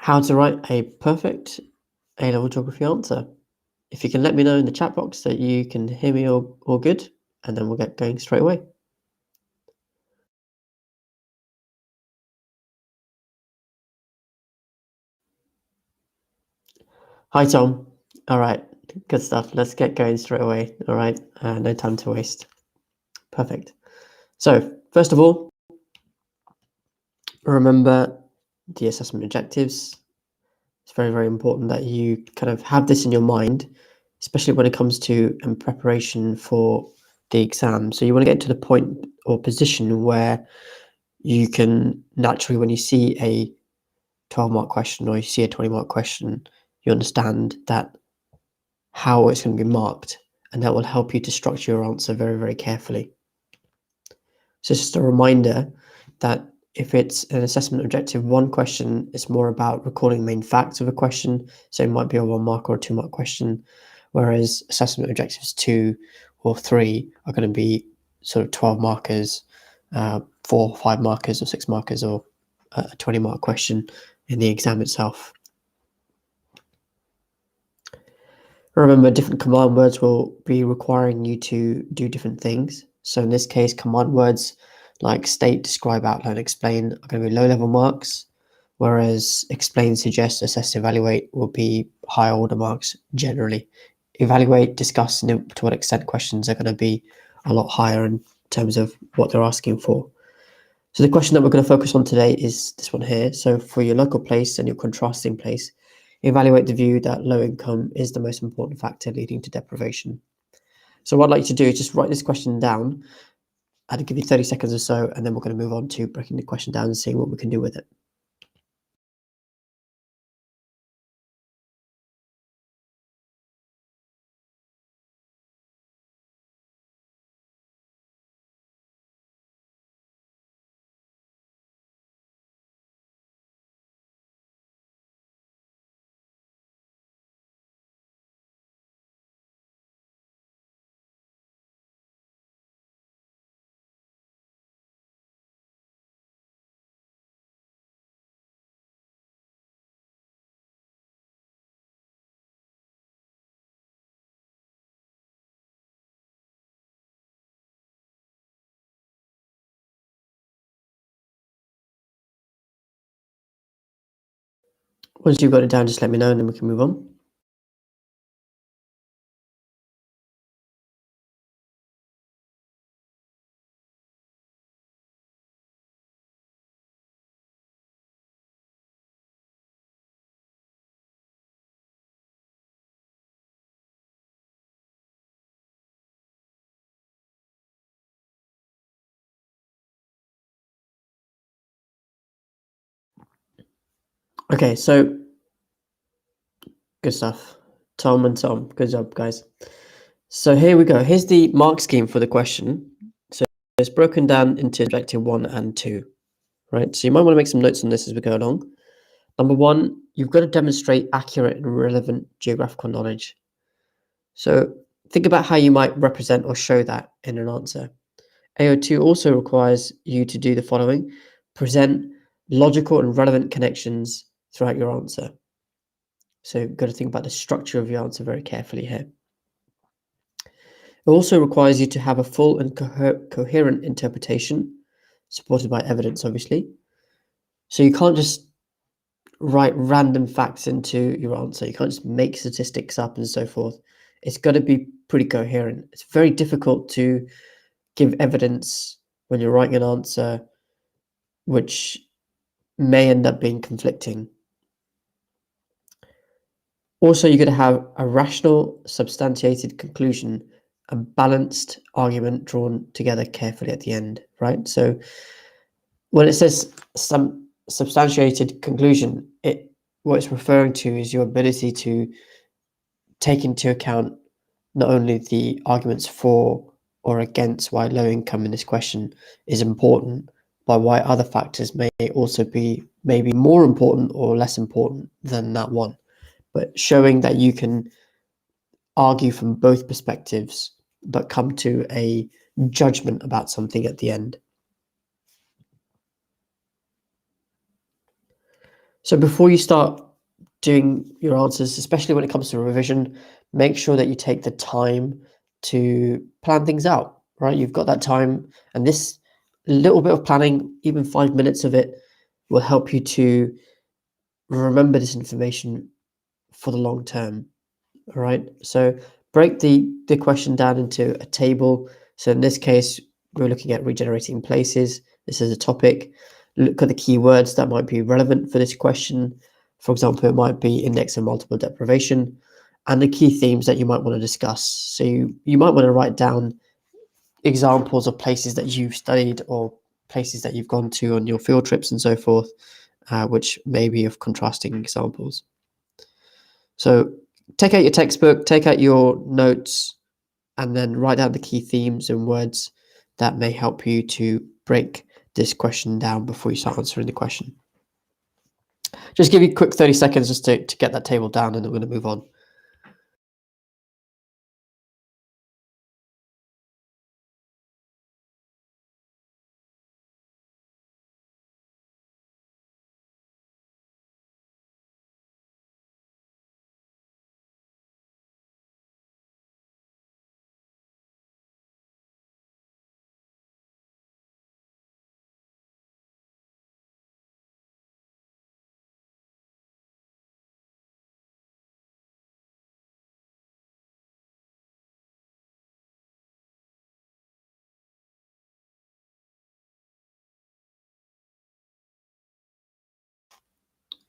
how to write a perfect A-level geography answer. If you can let me know in the chat box that you can hear me all good, and then we'll get going straight away. Hi, Tom. All right, good stuff. Let's get going straight away. All right, no time to waste. Perfect. So first of all, remember the assessment objectives. It's very, very important that you kind of have this in your mind, especially when it comes to preparation for the exam. So you want to get to the point or position where you can naturally, when you see a 12-mark question or you see a 20-mark question, you understand that how it's going to be marked, and that will help you to structure your answer very, very carefully. So it's just a reminder that if it's an assessment objective 1 question, it's more about recalling main facts of a question. So it might be a 1-mark or a 2-mark question, whereas assessment objectives 2 or 3 are going to be sort of 12 markers, 4 or 5 markers or 6 markers, or a 20-mark question in the exam itself. Remember, different command words will be requiring you to do different things. So in this case, command words like state, describe, outline, explain are going to be low-level marks, whereas explain, suggest, assess, evaluate will be higher order marks generally. Evaluate, discuss, and to what extent questions are going to be a lot higher in terms of what they're asking for. So the question that we're going to focus on today is this one here. So for your local place and your contrasting place, evaluate the view that low income is the most important factor leading to deprivation. So what I'd like you to do is just write this question down. I'd give you 30 seconds or so, and then we're going to move on to breaking the question down and seeing what we can do with it. Once you've got it down, just let me know and then we can move on. Okay, so good stuff. Tom and Tom, good job, guys. So here we go. Here's the mark scheme for the question. So it's broken down into objective 1 and 2, right? So you might want to make some notes on this as we go along. Number 1, you've got to demonstrate accurate and relevant geographical knowledge. So think about how you might represent or show that in an answer. AO2 also requires you to do the following: present logical and relevant connections throughout your answer. So you've got to think about the structure of your answer very carefully here. It also requires you to have a full and coherent interpretation, supported by evidence, obviously. So you can't just write random facts into your answer. You can't just make statistics up and so forth. It's got to be pretty coherent. It's very difficult to give evidence when you're writing an answer which may end up being conflicting. Also, you're going to have a rational, substantiated conclusion, a balanced argument drawn together carefully at the end, right? So when it says some substantiated conclusion, what it's referring to is your ability to take into account not only the arguments for or against why low income in this question is important, but why other factors may also be maybe more important or less important than that one. But showing that you can argue from both perspectives, but come to a judgment about something at the end. So before you start doing your answers, especially when it comes to revision, make sure that you take the time to plan things out, right? You've got that time, and this little bit of planning, even 5 minutes of it, will help you to remember this information for the long term. All right. So break the question down into a table. So in this case, we're looking at regenerating places. This is a topic. Look at the keywords that might be relevant for this question. For example, it might be index and multiple deprivation, and the key themes that you might want to discuss. So you might want to write down examples of places that you've studied or places that you've gone to on your field trips and so forth, which may be of contrasting examples. So take out your textbook, take out your notes, and then write down the key themes and words that may help you to break this question down before you start answering the question. Just give you a quick 30 seconds just to get that table down, and then we're going to move on.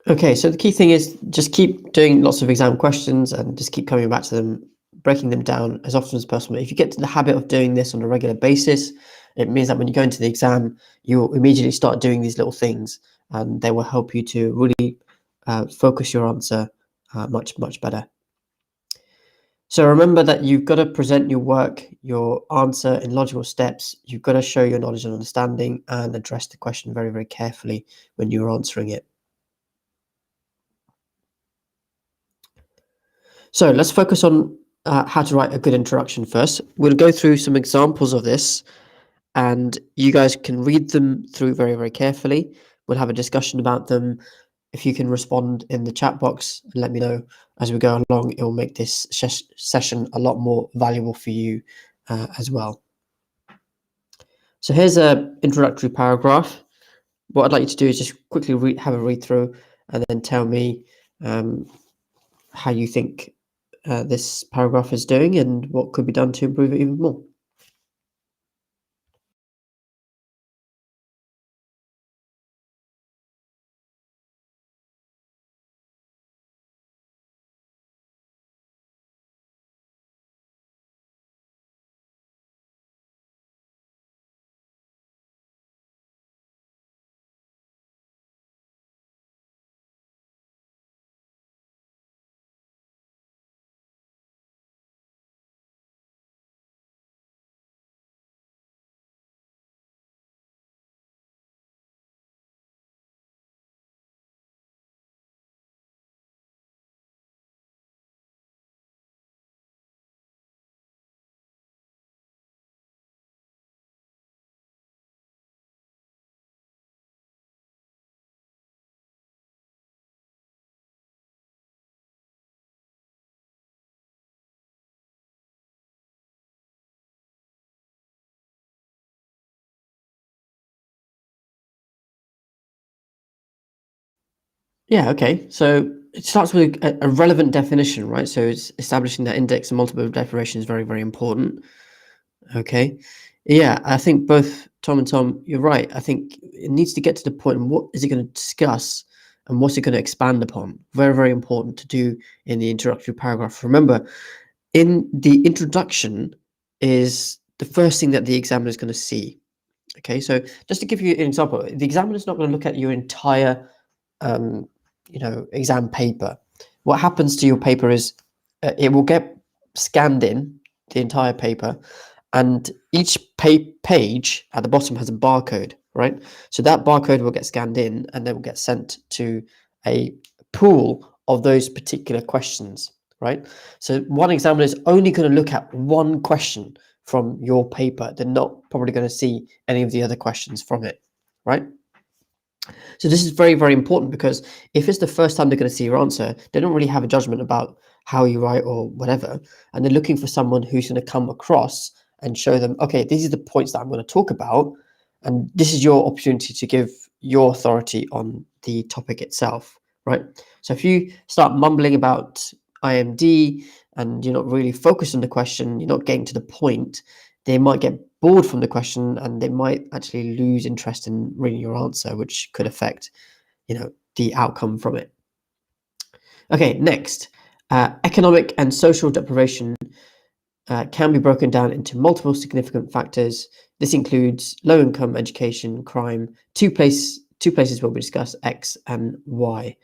Okay, so the key thing is just keep doing lots of exam questions and just keep coming back to them, breaking them down as often as possible. If you get to the habit of doing this on a regular basis, it means that when you go into the exam, you'll immediately start doing these little things, and they will help you to really focus your answer much, much better. So remember that you've got to present your work, your answer in logical steps. You've got to show your knowledge and understanding and address the question very, very carefully when you're answering it. So let's focus on how to write a good introduction first. We'll go through some examples of this, and you guys can read them through very, very carefully. We'll have a discussion about them. If you can respond in the chat box and let me know as we go along, it will make this session a lot more valuable for you as well. So here's an introductory paragraph. What I'd like you to do is just quickly have a read through and then tell me how you think this paragraph is doing and what could be done to improve it even more. Yeah, okay. So it starts with a relevant definition, right? So it's establishing that index and multiple deprivation is very, very important. Okay. Yeah, I think both Tom and Tom, you're right. I think it needs to get to the point of what is it going to discuss and what's it going to expand upon. Very, very important to do in the introductory paragraph. Remember, in the introduction is the first thing that the examiner is going to see. Okay, so just to give you an example, the examiner is not going to look at your entire um, exam paper. What happens to your paper is it will get scanned in, the entire paper, and each page at the bottom has a barcode, right? So that barcode will get scanned in and then will get sent to a pool of those particular questions, right? So one examiner is only going to look at one question from your paper. They're not probably going to see any of the other questions from it, right? So this is very, very important because if it's the first time they're going to see your answer, they don't really have a judgment about how you write or whatever. And they're looking for someone who's going to come across and show them, okay, these are the points that I'm going to talk about. And this is your opportunity to give your authority on the topic itself, right? So if you start mumbling about IMD and you're not really focused on the question, you're not getting to the point, they might get bored from the question and they might actually lose interest in reading your answer, which could affect, the outcome from it. Okay, next, economic and social deprivation can be broken down into multiple significant factors. This includes low income, education, crime. Two places where we discuss X and Y.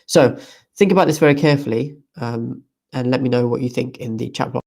So think about this very carefully, and let me know what you think in the chat box.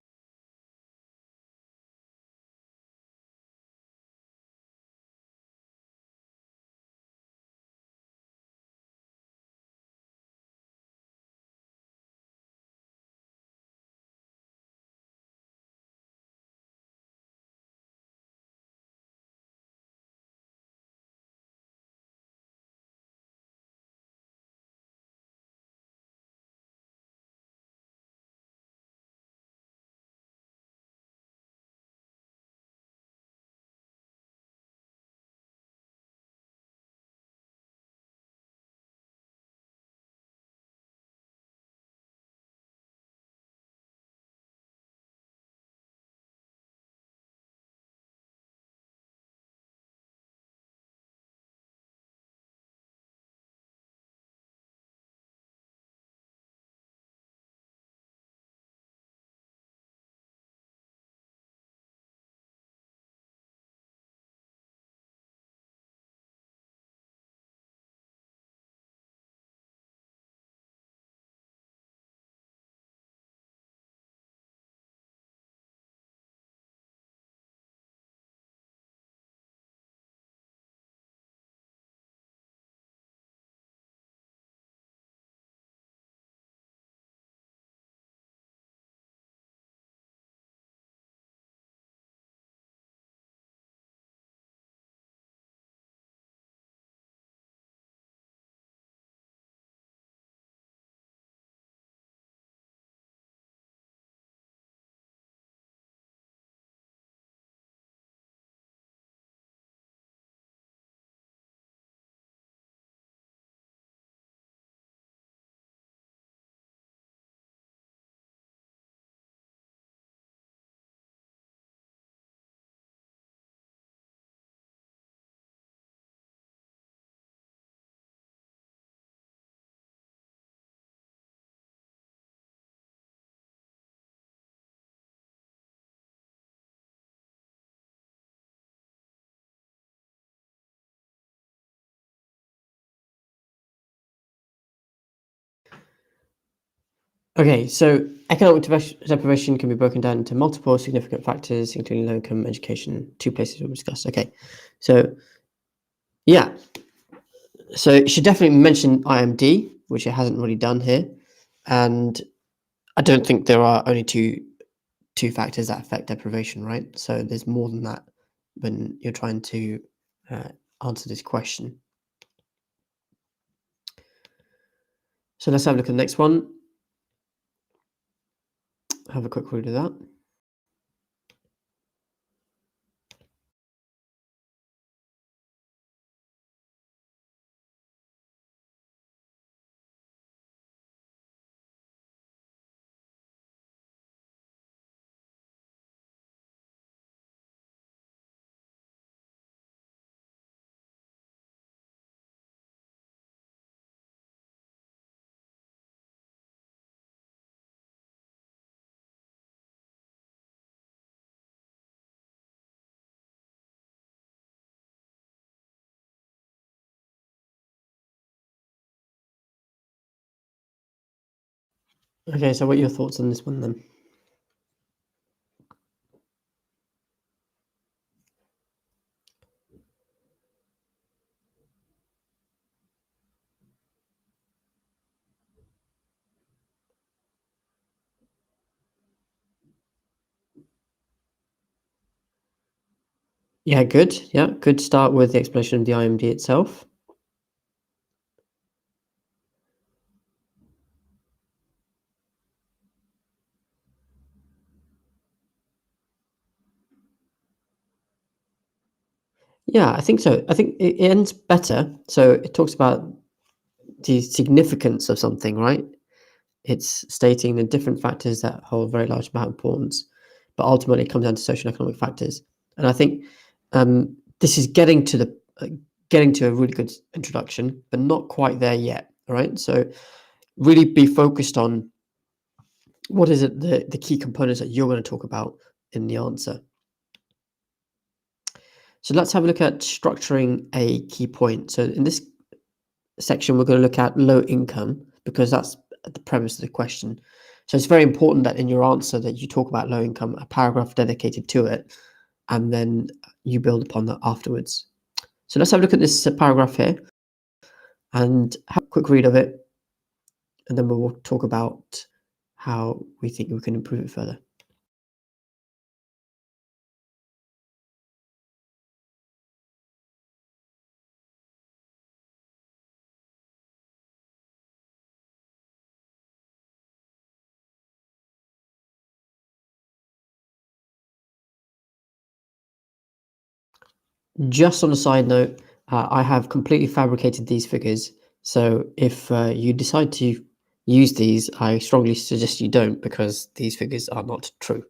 Okay, so economic deprivation can be broken down into multiple significant factors, including low income, education, two places we'll discuss. Okay, so yeah, so it should definitely mention IMD, which it hasn't really done here, and I don't think there are only two factors that affect deprivation, right? So there's more than that when you're trying to uh, answer this question. So let's have a look at the next one. Have a quick read of that. Okay, so what are your thoughts on this one then? Yeah, good. Yeah, good start with the explanation of the IMD itself. Yeah, I think so. I think it ends better. So it talks about the significance of something, right? It's stating the different factors that hold very large amount of importance, but ultimately it comes down to social and economic factors. And I think this is getting to a really good introduction, but not quite there yet. All right, so really be focused on what is it the key components that you're going to talk about in the answer. So let's have a look at structuring a key point. So in this section, we're going to look at low income because that's the premise of the question. So it's very important that in your answer that you talk about low income, a paragraph dedicated to it, and then you build upon that afterwards. So let's have a look at this paragraph here and have a quick read of it, and then we'll talk about how we think we can improve it further. Just on a side note, I have completely fabricated these figures. So if you decide to use these, I strongly suggest you don't because these figures are not true.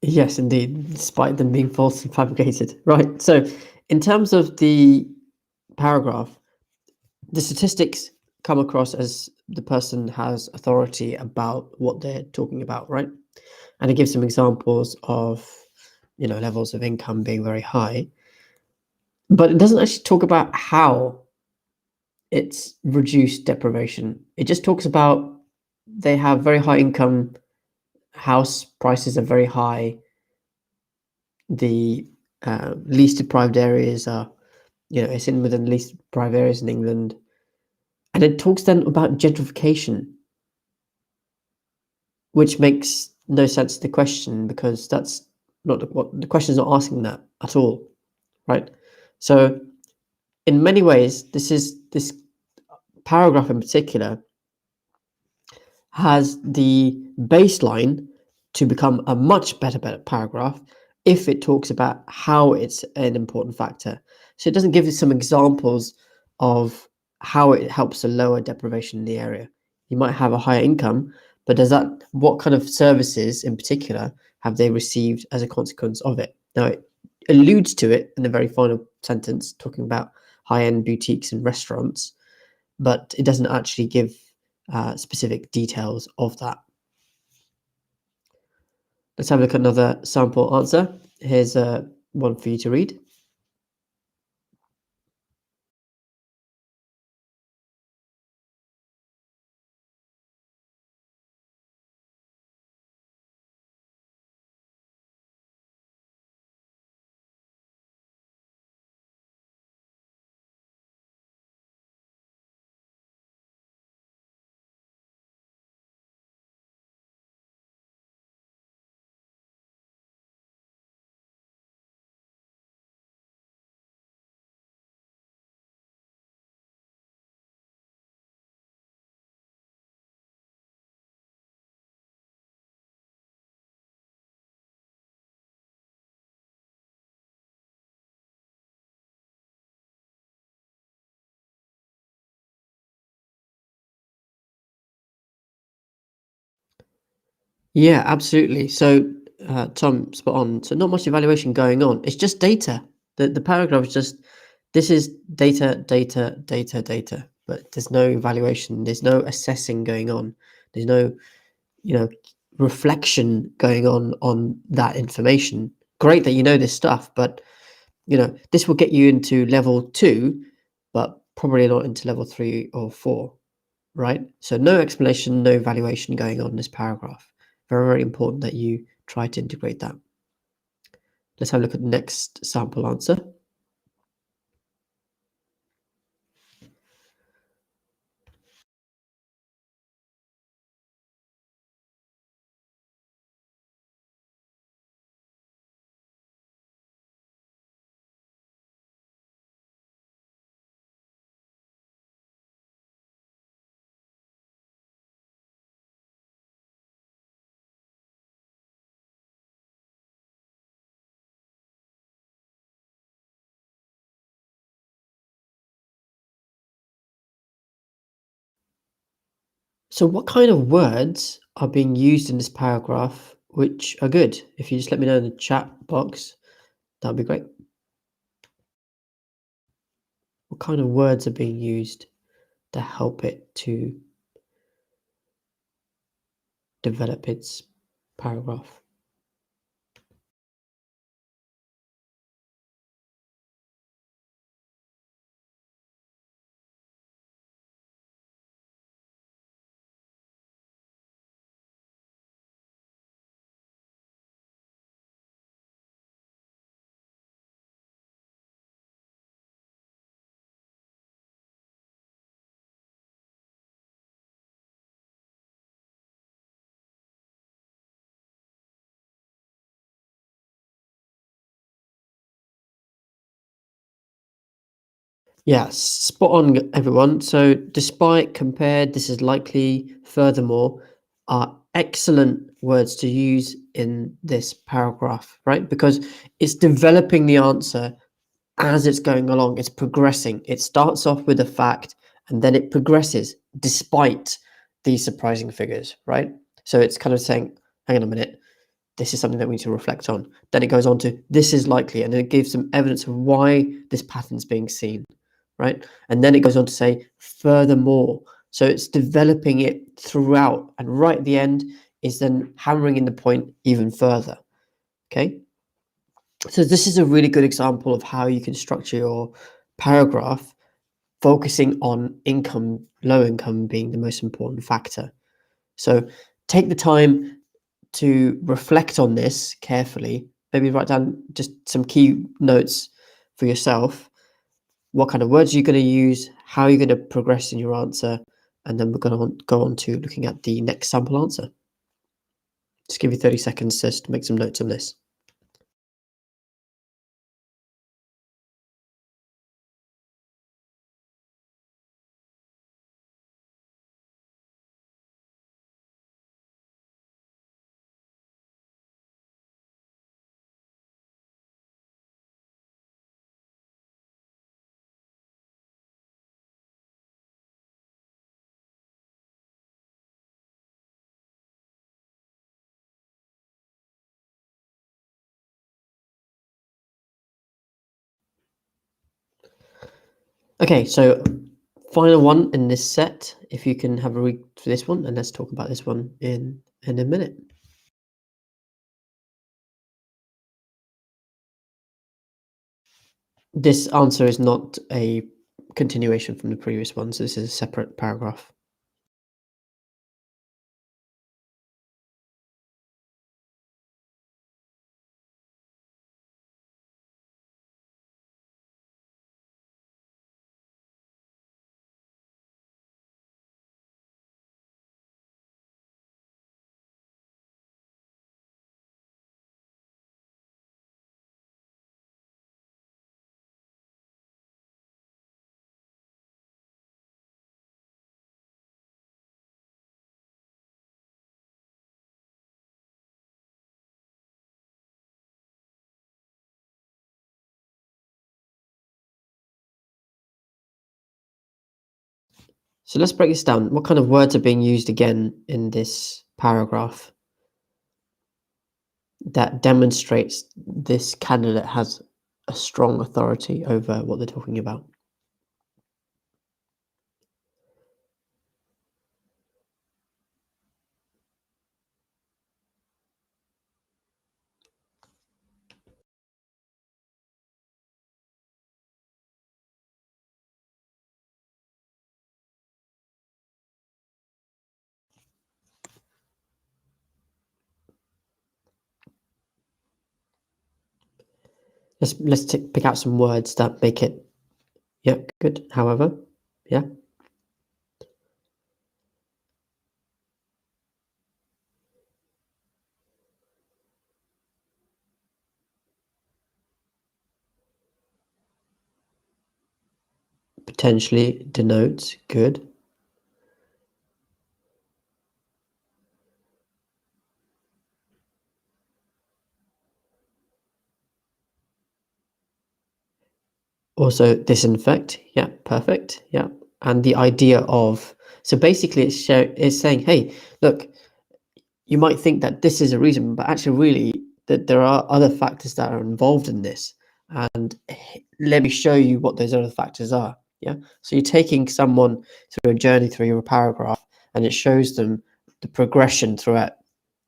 Yes, indeed, despite them being false and fabricated. Right. So, in terms of the paragraph, the statistics come across as the person has authority about what they're talking about, right? And it gives some examples of, levels of income being very high, but it doesn't actually talk about how it's reduced deprivation. It just talks about they have very high income, house prices are very high, the least deprived areas are, it's in within the least deprived areas in England. And it talks then about gentrification, which makes no sense to the question because that's not what the question is not asking that at all, right? So in many ways, this paragraph in particular has the baseline to become a much better paragraph if it talks about how it's an important factor. So it doesn't give you some examples of how it helps to lower deprivation in the area. You might have a higher income, but what kind of services in particular have they received as a consequence of it? Now, it alludes to it in the very final sentence, talking about high-end boutiques and restaurants, but it doesn't actually give specific details of that. Let's have a look at another sample answer. Here's one for you to read. Yeah, absolutely. So, Tom, spot on. So, not much evaluation going on. It's just data. The paragraph is just this is data, data, data, data. But there's no evaluation. There's no assessing going on. There's no, you know, reflection going on that information. great that you know this stuff, but you know, this will get you into level 2, but probably not into level 3 or 4, right? So no explanation, no evaluation going on in this paragraph. Very, very important that you try to integrate that. Let's have a look at the next sample answer. So what kind of words are being used in this paragraph which are good? If you just let me know in the chat box, that'd be great. What kind of words are being used to help it to develop its paragraph? Yes, spot on, everyone. So, despite, compared, this is likely, furthermore, are excellent words to use in this paragraph, right? Because it's developing the answer as it's going along, it's progressing. It starts off with a fact and then it progresses despite these surprising figures, right? So, it's kind of saying, hang on a minute, this is something that we need to reflect on. Then it goes on to this is likely, and then it gives some evidence of why this pattern's being seen, right? And then it goes on to say furthermore. So it's developing it throughout, and right at the end is then hammering in the point even further. Okay. So this is a really good example of how you can structure your paragraph, focusing on income, low income being the most important factor. So take the time to reflect on this carefully. Maybe write down just some key notes for yourself. What kind of words you're going to use, how you're going to progress in your answer, and then we're going to go on to looking at the next sample answer. Just give you 30 seconds just to make some notes on this. Okay, so final one in this set. If you can have a read for this one, and let's talk about this one in a minute. This answer is not a continuation from the previous one, so this is a separate paragraph. So let's break this down. What kind of words are being used again in this paragraph that demonstrates this candidate has a strong authority over what they're talking about? let's pick out some words that make it. Yeah, good. However, yeah. Potentially denotes, good. Also disinfect, yeah, perfect, yeah. And the idea of, so basically it's saying, hey, look, you might think that this is a reason, but actually really that there are other factors that are involved in this. And let me show you what those other factors are. Yeah. So you're taking someone through a journey through your paragraph, and it shows them the progression throughout.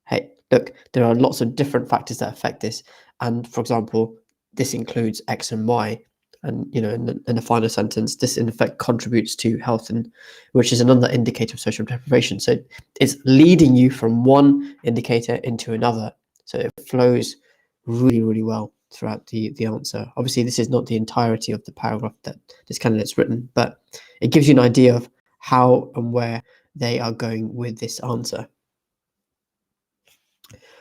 Hey, look, there are lots of different factors that affect this. And for example, this includes X and Y. And in the final sentence, this in effect contributes to health, and which is another indicator of social deprivation. So it's leading you from one indicator into another. So it flows really, really well throughout the answer. Obviously, this is not the entirety of the paragraph that this candidate's written, but it gives you an idea of how and where they are going with this answer.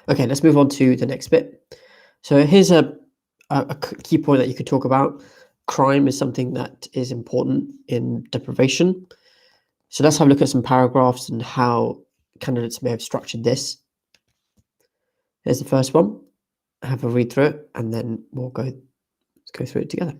Okay, let's move on to the next bit. So here's a key point that you could talk about. Crime is something that is important in deprivation. So let's have a look at some paragraphs and how candidates may have structured this. Here's the first one. Have a read through it, and then we'll go through it together.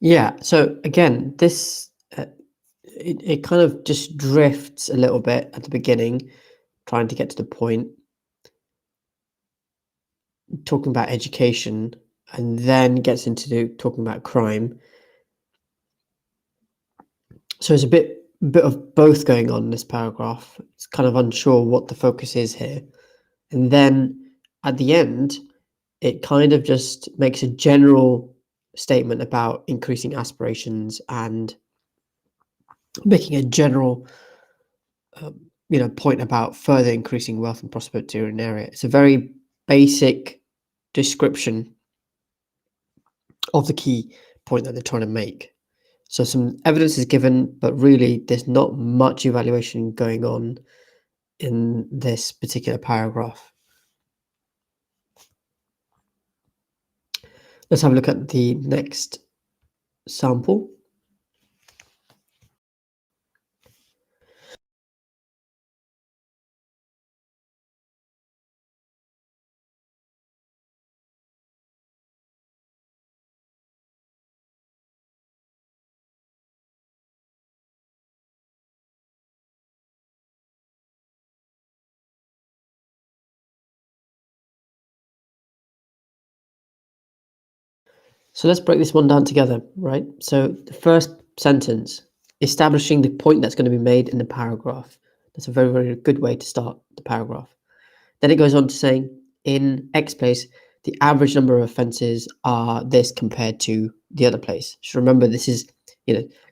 Yeah. So again, this it kind of just drifts a little bit at the beginning, trying to get to the point, talking about education, and then gets into talking about crime. So it's a bit of both going on in this paragraph. It's kind of unsure what the focus is here. And then at the end, it kind of just makes a general statement about increasing aspirations and making a general point about further increasing wealth and prosperity in an area. It's a very basic description of the key point that they're trying to make. So some evidence is given, but really there's not much evaluation going on in this particular paragraph. Let's have a look at the next sample. So let's break this one down together, right? So the first sentence, establishing the point that's going to be made in the paragraph. That's a very, very good way to start the paragraph. Then it goes on to saying, in X place, the average number of offences are this compared to the other place. So remember, this is,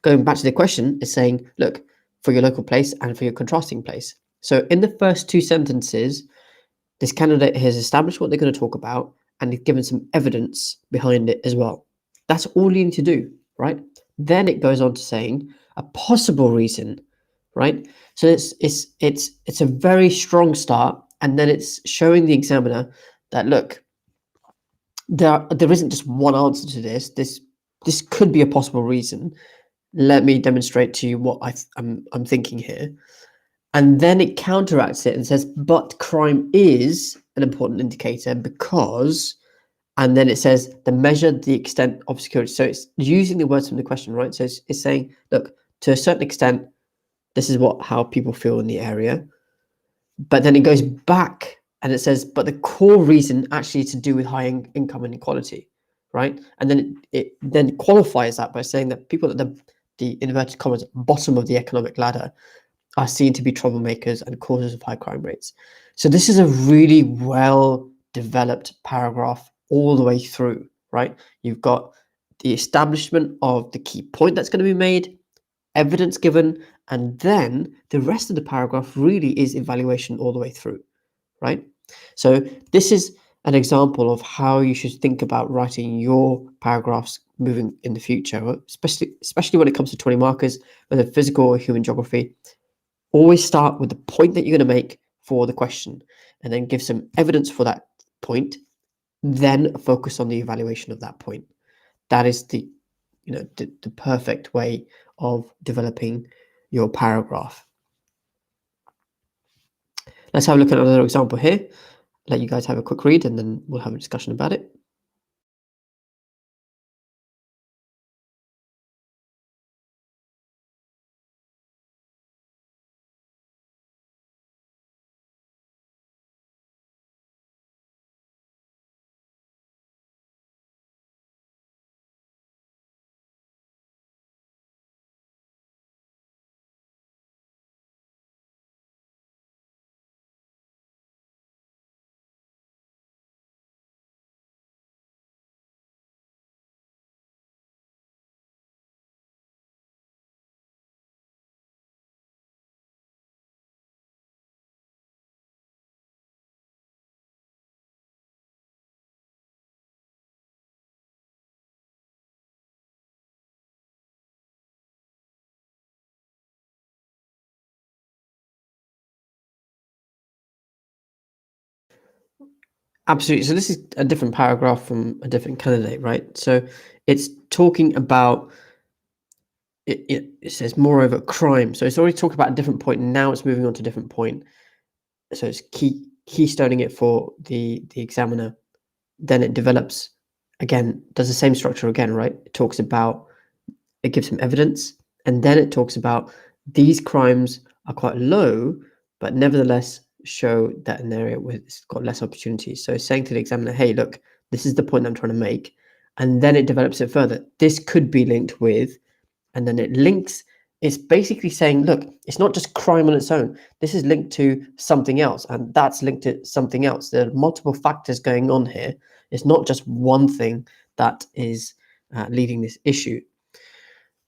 going back to the question, it's saying, look, for your local place and for your contrasting place. So in the first two sentences, this candidate has established what they're going to talk about and they've given some evidence behind it as well. That's all you need to do, right? Then it goes on to saying a possible reason, right? So it's a very strong start, and then it's showing the examiner that, look, there isn't just one answer to this. This could be a possible reason. Let me demonstrate to you what I'm thinking here. And then it counteracts it and says, but crime is an important indicator because, and then it says the measure, the extent of security. So it's using the words from the question, right? So it's saying, look, to a certain extent, this is how people feel in the area. But then it goes back and it says, but the core reason actually to do with high income inequality, right? And then it then qualifies that by saying that people at the inverted commas bottom of the economic ladder are seen to be troublemakers and causes of high crime rates. So this is a really well developed paragraph all the way through, right? You've got the establishment of the key point that's going to be made, evidence given, and then the rest of the paragraph really is evaluation all the way through, right? So this is an example of how you should think about writing your paragraphs moving in the future, especially when it comes to 20 markers, whether physical or human geography. Always start with the point that you're going to make for the question and then give some evidence for that point, then focus on the evaluation of that point. That is the perfect way of developing your paragraph. Let's have a look at another example here. Let you guys have a quick read and then we'll have a discussion about it. Absolutely. So this is a different paragraph from a different candidate, right? So it's talking about it says moreover crime. So it's already talked about a different point. Now it's moving on to a different point. So it's keystoning it for the examiner. Then it develops again, does the same structure again, right? It talks about, it gives some evidence, and then it talks about these crimes are quite low, but nevertheless show that an area where it's got less opportunities. So it's saying to the examiner, hey, look, this is the point I'm trying to make. And then it develops it further. This could be linked with, and then it links. It's basically saying, look, it's not just crime on its own. This is linked to something else, and that's linked to something else. There are multiple factors going on here. It's not just one thing that is leading this issue.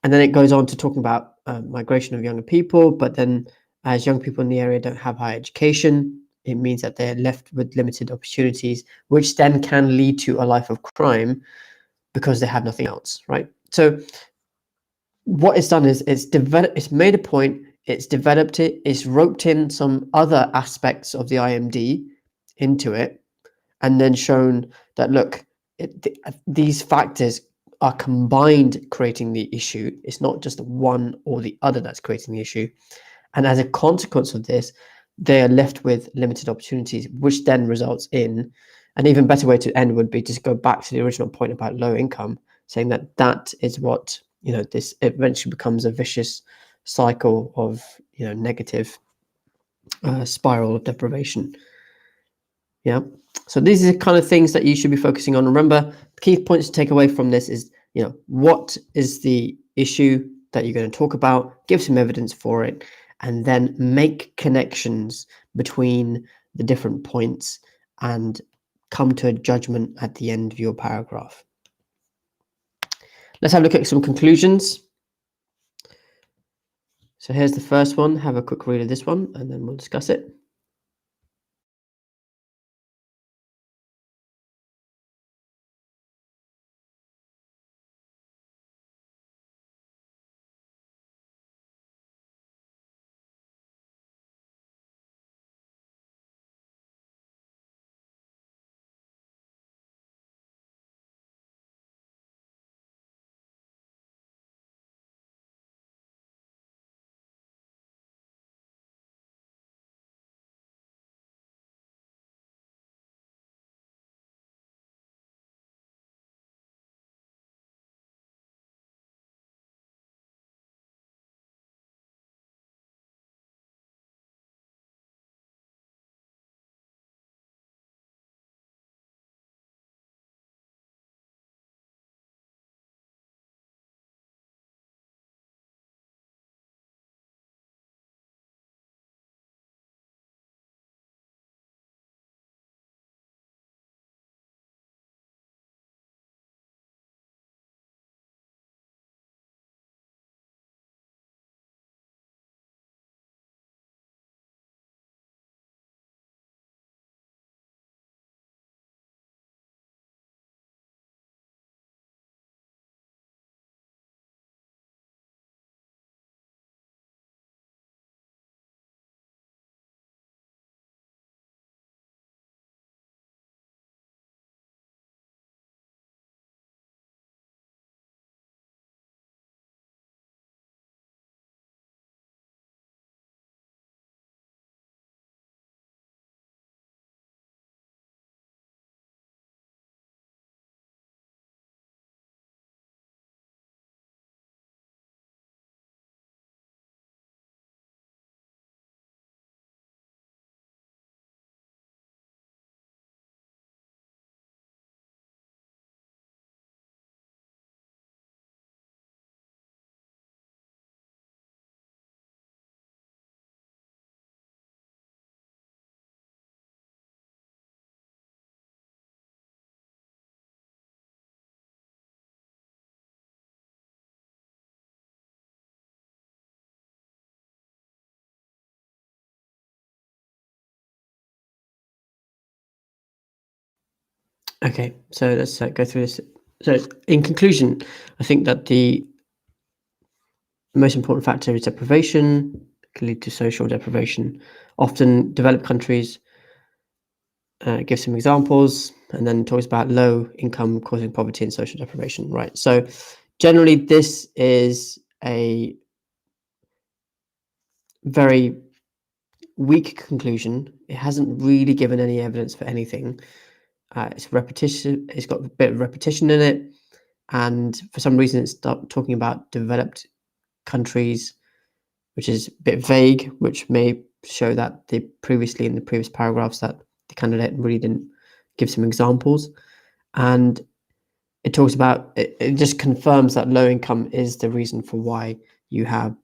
And then it goes on to talking about migration of younger people, but then as young people in the area don't have higher education, it means that they're left with limited opportunities, which then can lead to a life of crime because they have nothing else, right? So what it's done is it's made a point, it's developed it, it's roped in some other aspects of the IMD into it, and then shown that, look, these factors are combined creating the issue. It's not just one or the other that's creating the issue. And as a consequence of this, they are left with limited opportunities, which then results in an even better way to end would be to go back to the original point about low income, saying that that is what, this eventually becomes a vicious cycle of, negative spiral of deprivation. Yeah. So these are the kind of things that you should be focusing on. Remember, the key points to take away from this is, what is the issue that you're going to talk about, give some evidence for it, and then make connections between the different points and come to a judgment at the end of your paragraph. Let's have a look at some conclusions. So here's the first one. Have a quick read of this one, and then we'll discuss it. Okay, so let's go through this. So in conclusion, I think that the most important factor is deprivation, can lead to social deprivation. Often developed countries give some examples and then talks about low income causing poverty and social deprivation, right? So generally this is a very weak conclusion. It hasn't really given any evidence for anything. It's repetition. It's got a bit of repetition in it, and for some reason, it's talking about developed countries, which is a bit vague, which may show that in the previous paragraphs that the candidate really didn't give some examples, and it talks about it just confirms that low income is the reason for why you have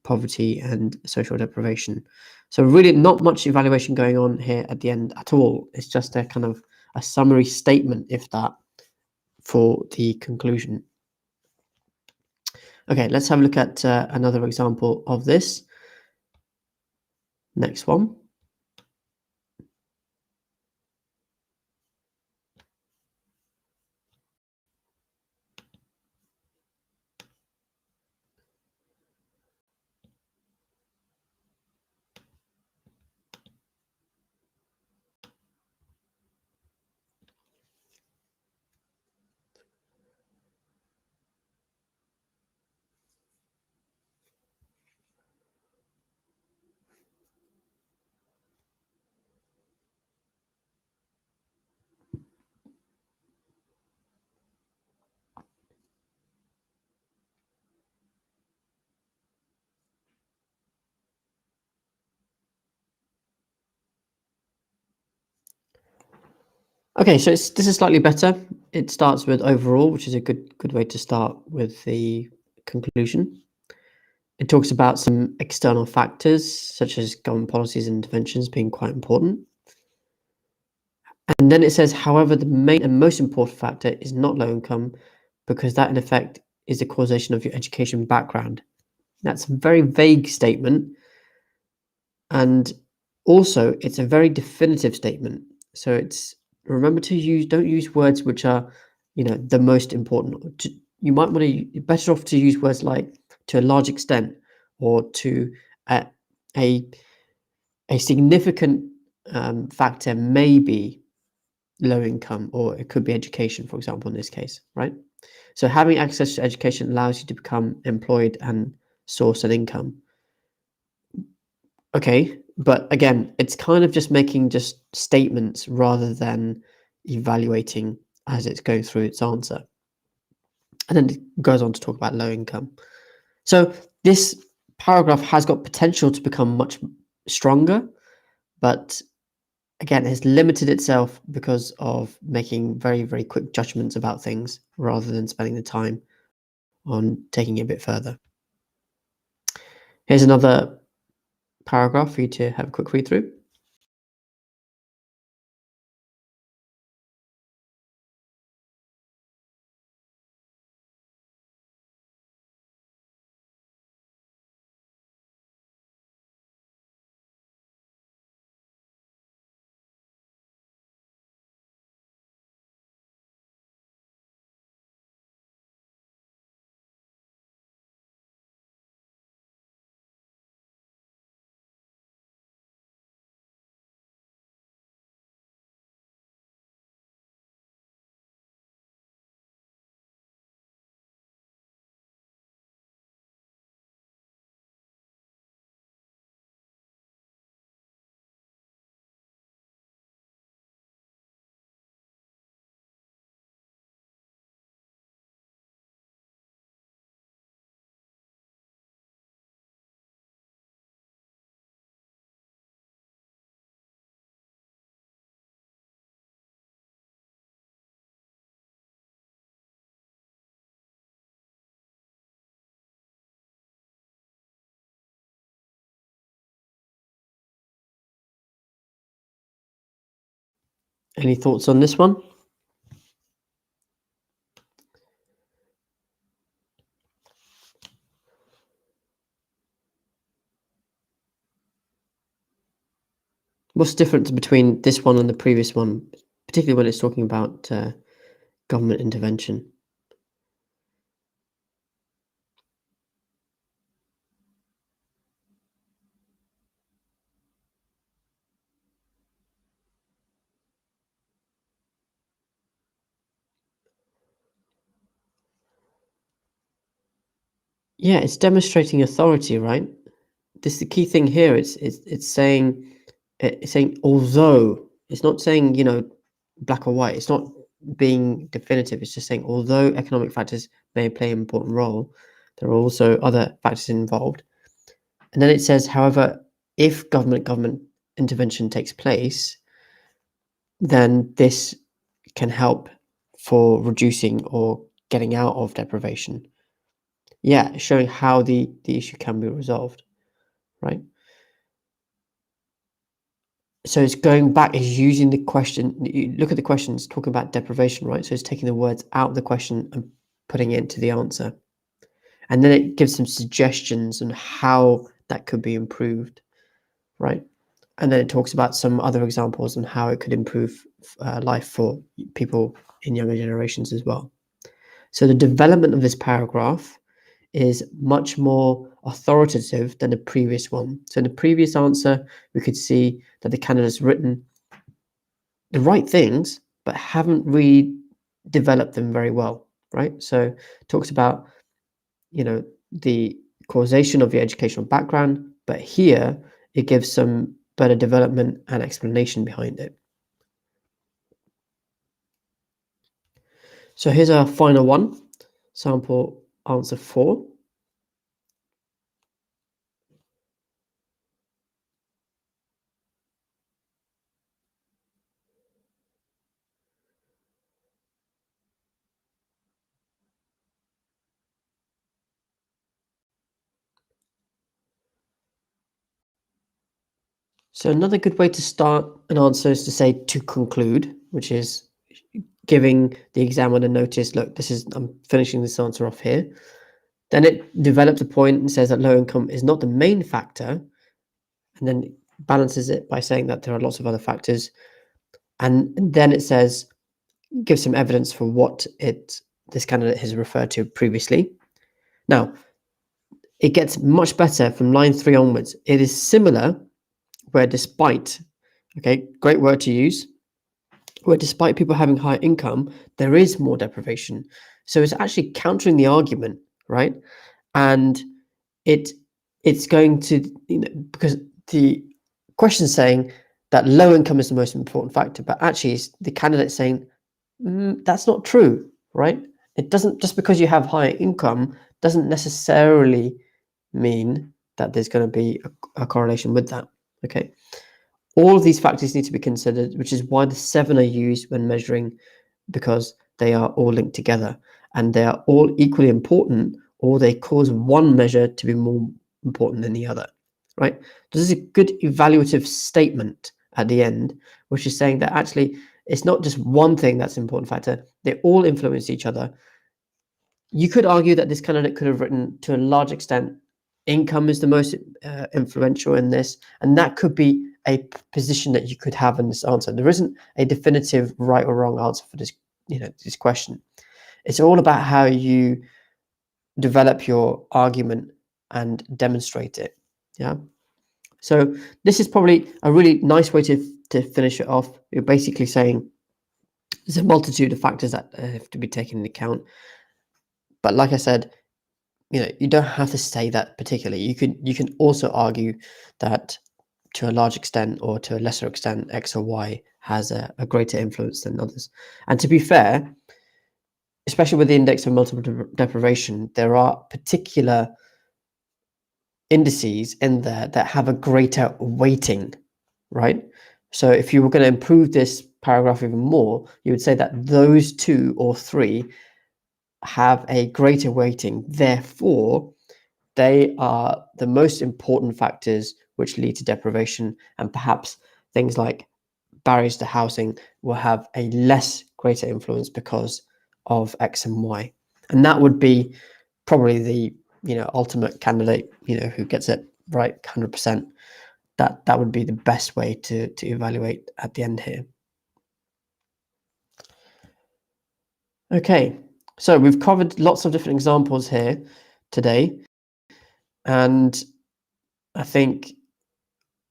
poverty and social deprivation. So really not much evaluation going on here at the end at all. It's just a kind of a summary statement, if that, for the conclusion. Okay, let's have a look at another example of this. Next one. Okay, so this is slightly better. It starts with overall, which is a good way to start with the conclusion. It talks about some external factors, such as government policies and interventions being quite important. And then it says, however, the main and most important factor is not low income, because that in effect is the causation of your education background. That's a very vague statement. And also, it's a very definitive statement. So it's remember to don't use words which are, the most important. You might want to better off to use words like to a large extent or to a a significant factor may be low income, or it could be education, for example, in this case, right? So having access to education allows you to become employed and source an income. Okay, but again, it's kind of just making just statements rather than evaluating as it's going through its answer. And then it goes on to talk about low income. So this paragraph has got potential to become much stronger, but again, it has limited itself because of making very, very quick judgments about things rather than spending the time on taking it a bit further. Here's another paragraph for you to have a quick read through. Any thoughts on this one? What's the difference between this one and the previous one, particularly when it's talking about government intervention? Yeah, it's demonstrating authority, right? This is the key thing here. It's saying although, it's not saying black or white. It's not being definitive. It's just saying although economic factors may play an important role, there are also other factors involved. And then it says, however, if government intervention takes place, then this can help for reducing or getting out of deprivation. Yeah, showing how the issue can be resolved, right? So it's going back, is using the question. You look at the question, it's talking about deprivation, right? So it's taking the words out of the question and putting it into the answer. And then it gives some suggestions on how that could be improved, right? And then it talks about some other examples on how it could improve life for people in younger generations as well. So the development of this paragraph is much more authoritative than the previous one. So in the previous answer, we could see that the candidate's written the right things, but haven't really developed them very well, right? So it talks about, the causation of your educational background, but here it gives some better development and explanation behind it. So here's our final one, sample answer 4. So another good way to start an answer is to say to conclude, which is giving the examiner notice, look, I'm finishing this answer off here. Then it develops a point and says that low income is not the main factor, and then balances it by saying that there are lots of other factors. And then it says, gives some evidence for what this candidate has referred to previously. Now, it gets much better from line 3 onwards. It is similar where despite, okay, great word to use, where despite people having higher income, there is more deprivation. So it's actually countering the argument, right? And it's going to, because the question is saying that low income is the most important factor, but actually the candidate saying that's not true, right? It doesn't, just because you have higher income doesn't necessarily mean that there's going to be a correlation with that. Okay, all of these factors need to be considered, which is why the 7 are used when measuring, because they are all linked together and they are all equally important, or they cause one measure to be more important than the other, right? This is a good evaluative statement at the end, which is saying that actually it's not just one thing that's an important factor, they all influence each other. You could argue that this candidate could have written, to a large extent, income is the most influential in this, and that could be a position that you could have in this answer. There isn't a definitive right or wrong answer for this, this question. It's all about how you develop your argument and demonstrate it. Yeah. So this is probably a really nice way to finish it off. You're basically saying there's a multitude of factors that have to be taken into account. But like I said, you don't have to say that particularly. You can also argue that to a large extent or to a lesser extent, X or Y has a greater influence than others. And to be fair, especially with the index of multiple deprivation, there are particular indices in there that have a greater weighting, right? So if you were going to improve this paragraph even more, you would say that those 2 or 3 have a greater weighting. Therefore, they are the most important factors which lead to deprivation, and perhaps things like barriers to housing will have a less greater influence because of X and Y. And that would be probably the ultimate candidate, who gets it right 100%. That would be the best way to evaluate at the end here. Okay, so we've covered lots of different examples here today, and I think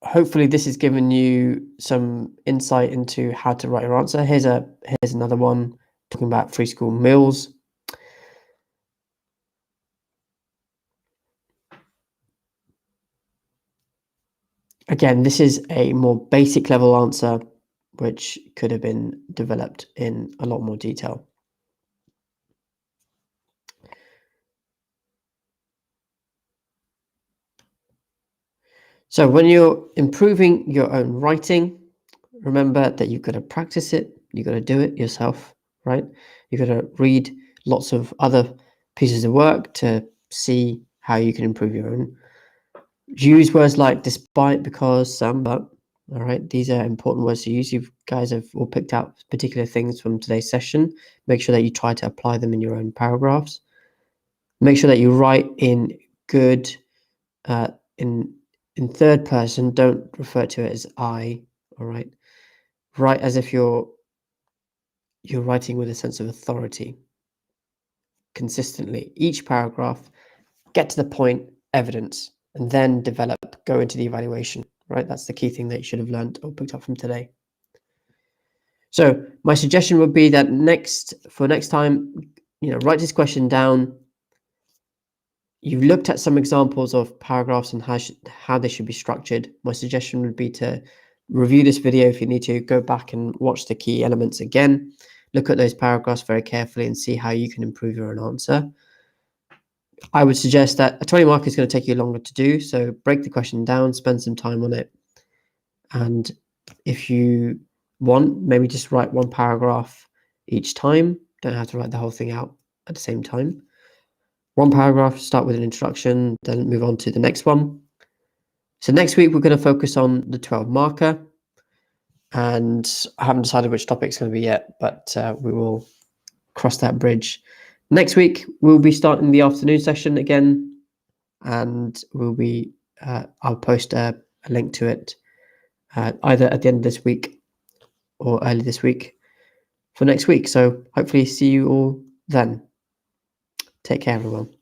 hopefully this has given you some insight into how to write your answer. Here's another one talking about free school meals. Again, this is a more basic level answer, which could have been developed in a lot more detail. So when you're improving your own writing, remember that you've got to practice it. You've got to do it yourself, right? You've got to read lots of other pieces of work to see how you can improve your own. Use words like despite, because, some, but. All right, these are important words to use. You guys have all picked out particular things from today's session. Make sure that you try to apply them in your own paragraphs. Make sure that you write in good, in third person. Don't refer to it as I. All right, write as if you're writing with a sense of authority. Consistently, each paragraph, get to the point, evidence, and then go into the evaluation. Right, that's the key thing that you should have learned or picked up from today. So my suggestion would be that next time, write this question down. You've looked at some examples of paragraphs and how they should be structured. My suggestion would be to review this video. If you need to, go back and watch the key elements again. Look at those paragraphs very carefully and see how you can improve your own answer. I would suggest that a 20 mark is going to take you longer to do, so break the question down, spend some time on it. And if you want, maybe just write one paragraph each time. Don't have to write the whole thing out at the same time. One paragraph, start with an introduction, then move on to the next one. So next week we're going to focus on the 12 marker, and I haven't decided which topic it's going to be yet, but we will cross that bridge. Next week we'll be starting the afternoon session again, and we'll be I'll post a link to it either at the end of this week or early this week for next week. So hopefully see you all then. Take care, everyone.